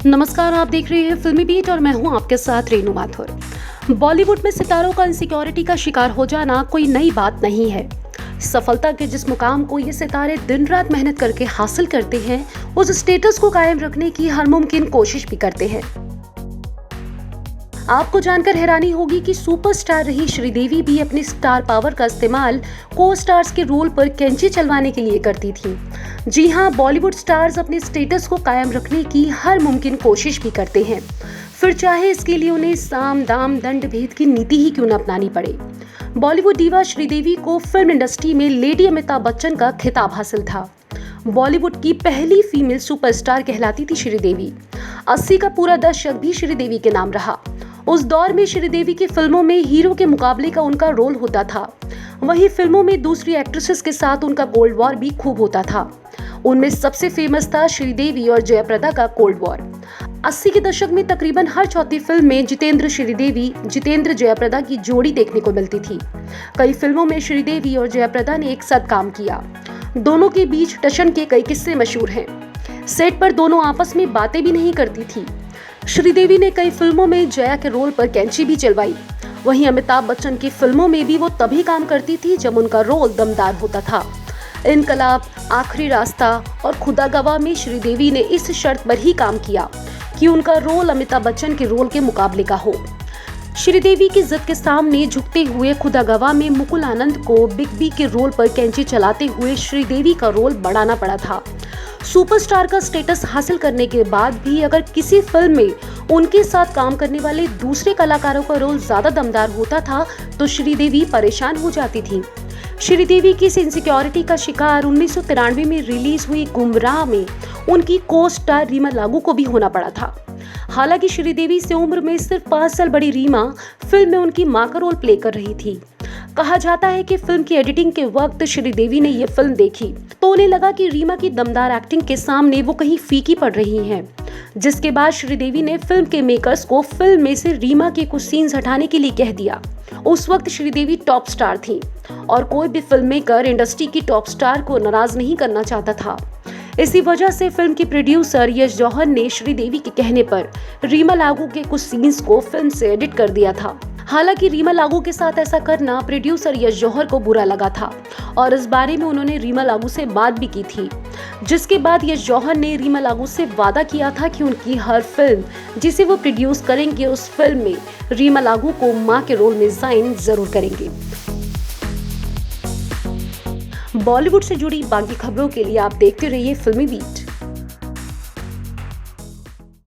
नमस्कार, आप देख रहे हैं फिल्मी बीट और मैं हूं आपके साथ रेनू माथुर। बॉलीवुड में सितारों का इनसिक्योरिटी का शिकार हो जाना कोई नई बात नहीं है। सफलता के जिस मुकाम को ये सितारे दिन रात मेहनत करके हासिल करते हैं, उस स्टेटस को कायम रखने की हर मुमकिन कोशिश भी करते हैं। आपको जानकर हैरानी होगी कि सुपरस्टार रही श्रीदेवी भी अपनी स्टार पावर का इस्तेमाल को स्टार्स के रोल पर कैंची चलवाने के लिए करती थी। जी हां, बॉलीवुड स्टार्स अपने स्टेटस को कायम रखने की हर मुमकिन कोशिश भी करते हैं, फिर चाहे इसके लिए उन्हें साम दाम दंड भेद की नीति ही क्यों न अपनानी पड़े। बॉलीवुड दीवा श्रीदेवी को फिल्म इंडस्ट्री में लेडी अमिताभ बच्चन का खिताब हासिल था। बॉलीवुड की पहली फीमेल सुपरस्टार कहलाती थी श्रीदेवी। 80 का पूरा दशक भी श्रीदेवी के नाम रहा। उस दौर में श्रीदेवी की फिल्मों में हीरो के मुकाबले का उनका रोल होता था, वहीं फिल्मों में दूसरी एक्ट्रेसेस के साथ उनका कोल्ड वॉर भी खूब होता था। उनमें सबसे फेमस था श्रीदेवी और जयाप्रदा का कोल्ड वॉर। 80 के दशक में तकरीबन हर चौथी फिल्म में जितेंद्र श्रीदेवी, जितेंद्र जयाप्रदा की जोड़ी देखने को मिलती थी। कई फिल्मों में श्रीदेवी और जयाप्रदा ने एक साथ काम किया। दोनों के बीच टशन के कई किस्से मशहूर हैं। सेट पर दोनों आपस में बातें भी नहीं करती थी। श्रीदेवी ने कई फिल्मों में जया के रोल पर कैंची भी चलवाई। वहीं अमिताभ बच्चन की फिल्मों में भी वो तभी काम करती थी जब उनका रोल दमदार होता था। इनकलाब, आखिरी रास्ता और खुदा गवाह में श्रीदेवी ने इस शर्त पर ही काम किया कि उनका रोल अमिताभ बच्चन के रोल के मुकाबले का हो। श्रीदेवी की जिद के सामने झुकते हुए खुदा गवाह में मुकुल आनंद को बिग बी के रोल पर कैंची चलाते हुए श्रीदेवी का रोल बढ़ाना पड़ा था। सुपरस्टार का स्टेटस हासिल करने के बाद भी अगर किसी फिल्म में उनके साथ काम करने वाले दूसरे कलाकारों का रोल ज्यादा दमदार होता था तो श्रीदेवी परेशान हो जाती थी। श्रीदेवी की इस इनसिक्योरिटी का शिकार 1993 में रिलीज हुई गुमराह में उनकी को स्टार रीमा लागू को भी होना पड़ा था। हालांकि श्रीदेवी से उम्र में सिर्फ 5 साल बड़ी रीमा फिल्म में उनकी मां का रोल प्ले कर रही थी। कहा जाता है कि फिल्म की एडिटिंग के वक्त श्रीदेवी ने ये फिल्म देखी तो उन्हें लगा कि रीमा की दमदार एक्टिंग के सामने वो कहीं फीकी पड़ रही हैं, जिसके बाद श्रीदेवी ने फिल्म के मेकर्स को फिल्म में से रीमा के कुछ सीन्स हटाने के लिए कह दिया। उस वक्त श्रीदेवी टॉप स्टार थी और कोई भी फिल्म मेकर इंडस्ट्री की टॉप स्टार को नाराज नहीं करना चाहता था। इसी वजह से फिल्म के प्रोड्यूसर यश जौहर ने श्रीदेवी के कहने पर रीमा लागू के कुछ सीन्स को फिल्म से एडिट कर दिया था। हालांकि रीमा लागू के साथ ऐसा करना प्रोड्यूसर यश जौहर को बुरा लगा था और इस बारे में उन्होंने रीमा लागू से बात भी की थी, जिसके बाद यश जौहर ने रीमा लागू से वादा किया था कि उनकी हर फिल्म जिसे वो प्रोड्यूस करेंगे उस फिल्म में रीमा लागू को मां के रोल में साइन जरूर करेंगे। बॉलीवुड से जुड़ी बाकी खबरों के लिए आप देखते रहिए फिल्मी बीट।